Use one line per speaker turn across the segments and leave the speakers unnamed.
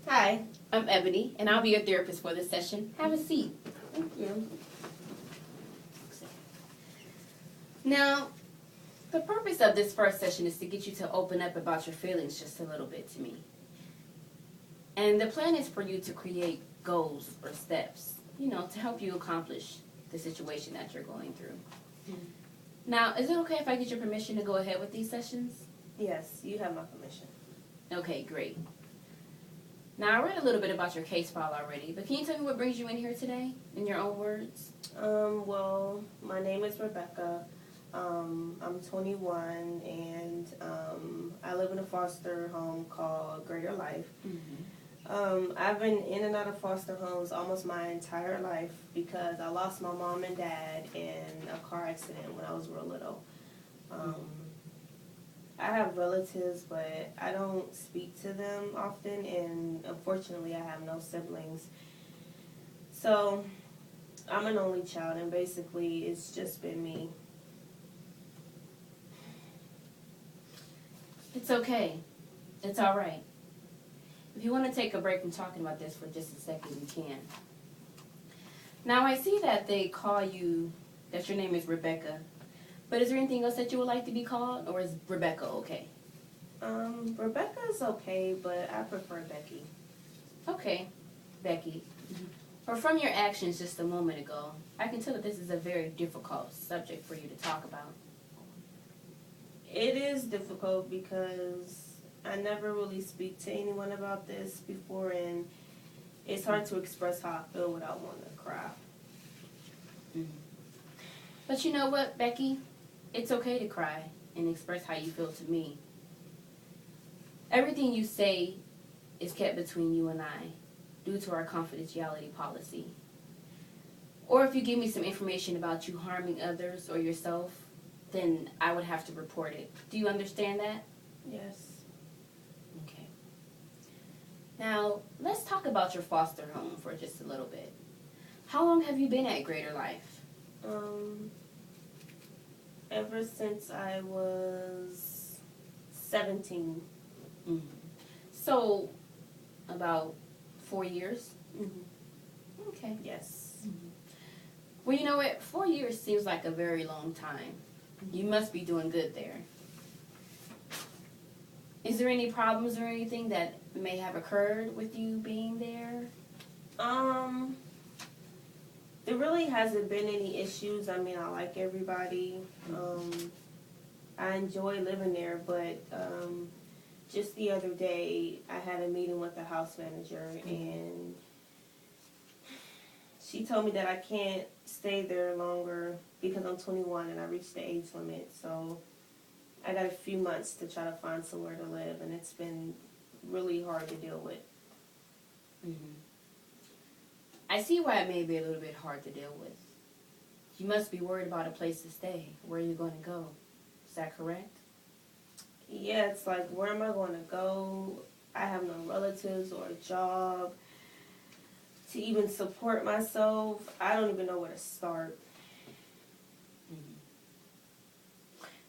Hi.
I'm Ebony, and I'll be your therapist for this session. Have a seat.
Thank you.
Now, the purpose of this first session is to get you to open up about your feelings just a little bit to me. And the plan is for you to create goals or steps, to help you accomplish the situation that you're going through. Now, is it okay if I get your permission to go ahead with these sessions?
Yes, you have my permission.
Okay, great. Now, I read a little bit about your case file already, but can you tell me what brings you in here today, in your own words?
Well, my name is Rebecca. I'm 21, and I live in a foster home called Greater Life. I've been in and out of foster homes almost my entire life because I lost my mom and dad in a car accident when I was real little. I have relatives, but I don't speak to them often, and unfortunately I have no siblings. So I'm an only child, and basically it's just been me.
It's okay. It's all right. If you want to take a break from talking about this for just a second, you can. Now, I see that they call you, that your name is Rebecca, but is there anything else that you would like to be called, or is Rebecca okay?
Rebecca is okay, but I prefer Becky.
Okay, Becky. Or from your actions just a moment ago, I can tell that this is a very difficult subject for you to talk about.
It is difficult because I never really speak to anyone about this before, and it's hard to express how I feel without wanting to cry.
But you know what, Becky? It's okay to cry and express how you feel to me. Everything you say is kept between you and I due to our confidentiality policy. Or if you give me some information about you harming others or yourself, then I would have to report it. Do you understand that?
Yes.
Okay. Now, let's talk about your foster home for just a little bit. How long have you been at Greater Life?
Ever since I was 17.
So, about 4 years? Okay.
Yes.
Well, you know what? 4 years seems like a very long time. You must be doing good there. Is there any problems or anything that may have occurred with you being there?
There really hasn't been any issues. I mean, I like everybody. I enjoy living there, but just the other day I had a meeting with the house manager, and she told me that I can't stay there longer because I'm 21 and I reached the age limit. So I got a few months to try to find somewhere to live, and it's been really hard to deal with.
I see why it may be a little bit hard to deal with. You must be worried about a place to stay. Where are you going to go? Is that correct?
Yeah, it's like, where am I going to go? I have no relatives or a job to even support myself. I don't even know where to start.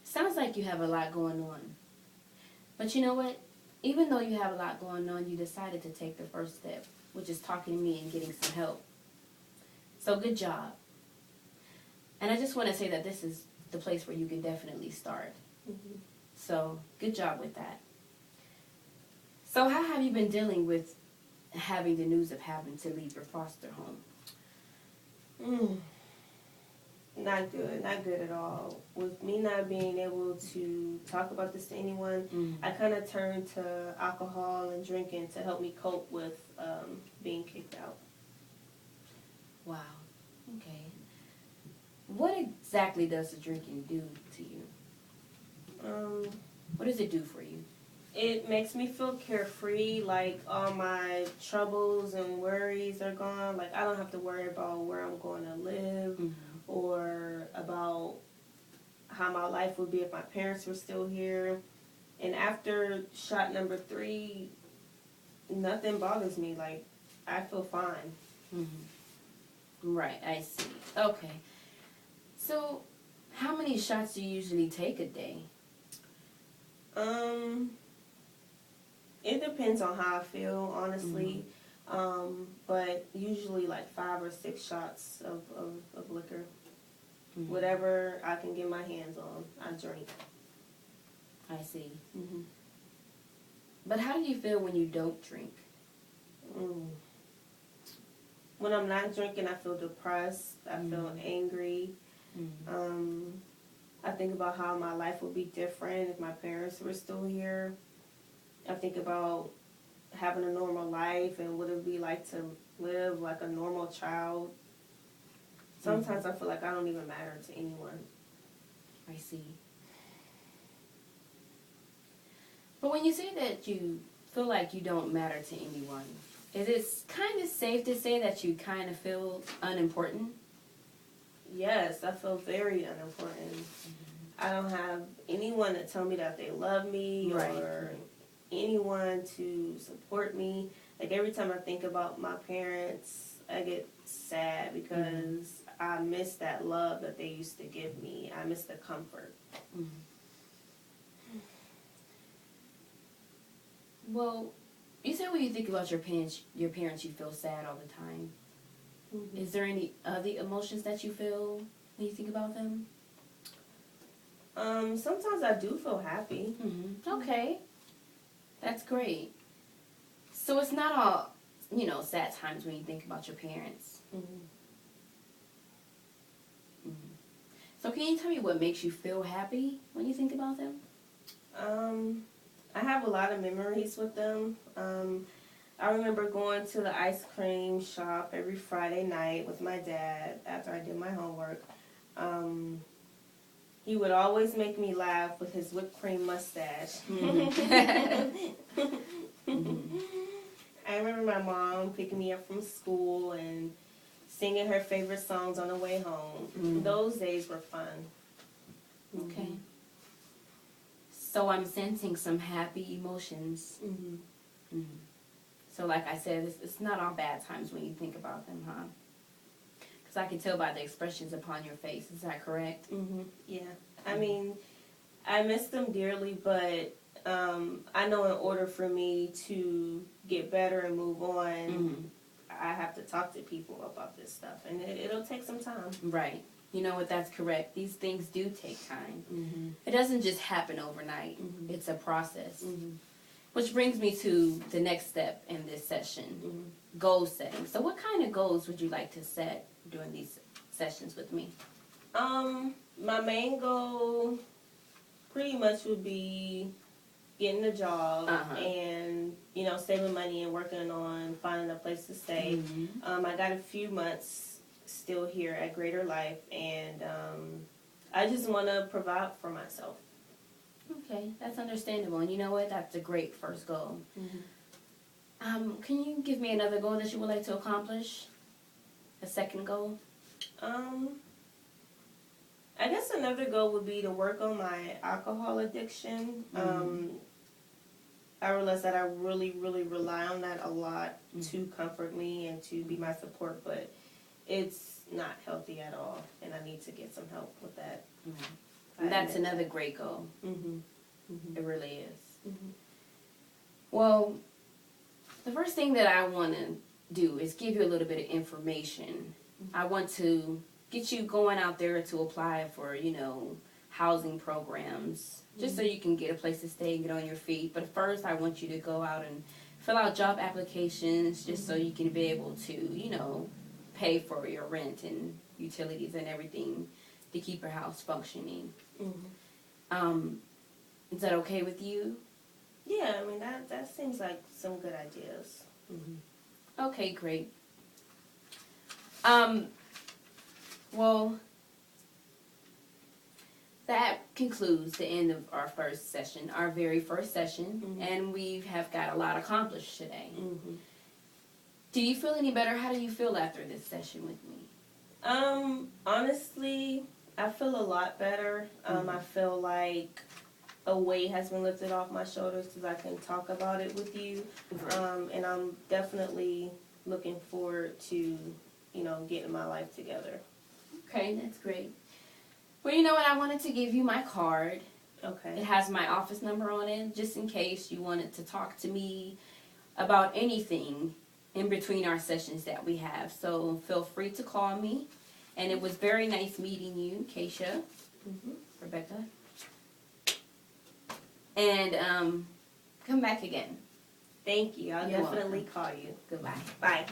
Sounds like you have a lot going on. But you know what? Even though you have a lot going on, you decided to take the first step, which is talking to me and getting some help. So good job. And I just want to say that this is the place where you can definitely start. So good job with that. So how have you been dealing with having the news of having to leave your foster home?
Not good at all. With me not being able to talk about this to anyone, I kind of turned to alcohol and drinking to help me cope with being kicked out.
Wow. Okay. What exactly does the drinking do to you? What does it do for you?
It makes me feel carefree, like all my troubles and worries are gone. Like I don't have to worry about where I'm going to live or about how my life would be if my parents were still here. And after shot number 3, nothing bothers me. Like I feel fine.
Right, I see. Okay. So, how many shots do you usually take a day?
It It depends on how I feel, honestly. But usually like 5 or 6 shots of liquor. Whatever I can get my hands on, I drink.
I see. But how do you feel when you don't drink?
When I'm not drinking, I feel depressed. I feel angry. I think about how my life would be different if my parents were still here. I think about having a normal life and what it would be like to live like a normal child. Sometimes I feel like I don't even matter to anyone.
I see. But when you say that you feel like you don't matter to anyone, is it kind of safe to say that you kind of feel unimportant?
Yes, I feel very unimportant. I don't have anyone to tell me that they love me or anyone to support me. Like every time I think about my parents, I get sad because I miss that love that they used to give me. I miss the comfort.
Well, you said when you think about your parents, you feel sad all the time. Is there any other emotions that you feel when you think about them?
Sometimes I do feel happy.
Okay. That's great. So it's not all, sad times when you think about your parents. So can you tell me what makes you feel happy when you think about them?
I have a lot of memories with them. I remember going to the ice cream shop every Friday night with my dad after I did my homework. He would always make me laugh with his whipped cream mustache. I remember my mom picking me up from school and singing her favorite songs on the way home. Those days were fun.
Okay. So I'm sensing some happy emotions. So like I said, it's not all bad times when you think about them, huh? Because I can tell by the expressions upon your face. Is that correct?
Yeah. I mean, I miss them dearly, but I know in order for me to get better and move on, I have to talk to people about this stuff, and it'll take some time.
Right. You know what? That's correct. These things do take time. It doesn't just happen overnight. It's a process. Which brings me to the next step in this session, goal setting. So what kind of goals would you like to set during these sessions with me?
My main goal pretty much would be getting a job and, saving money and working on finding a place to stay. I got a few months still here at Greater Life, and I just want to provide for myself.
Okay, that's understandable. And you know what? That's a great first goal. Can you give me another goal that you would like to accomplish? A second goal?
I guess another goal would be to work on my alcohol addiction. I realize that I really, really rely on that a lot to comfort me and to be my support, but it's not healthy at all, and I need to get some help with that.
That's another great goal. It really is. Well, the first thing that I want to do is give you a little bit of information. I want to get you going out there to apply for, housing programs, just so you can get a place to stay and get on your feet. But first, I want you to go out and fill out job applications just so you can be able to, pay for your rent and utilities and everything to keep your house functioning. Is that okay with you?
Yeah, I mean, that seems like some good ideas.
Okay, great. Well, that concludes the end of our first session, our very first session, and we have got a lot accomplished today. Do you feel any better? How do you feel after this session with me?
Honestly, I feel a lot better. I feel like a weight has been lifted off my shoulders because I can talk about it with you. And I'm definitely looking forward to, getting my life together.
Okay, that's great. Well, you know what? I wanted to give you my card,
Okay.
It has my office number on it, just in case you wanted to talk to me about anything in between our sessions that we have. So feel free to call me. And it was very nice meeting you, Keisha, Rebecca. And come back again.
Thank you. I'll
You're
definitely
welcome.
call you.
Goodbye.
Bye.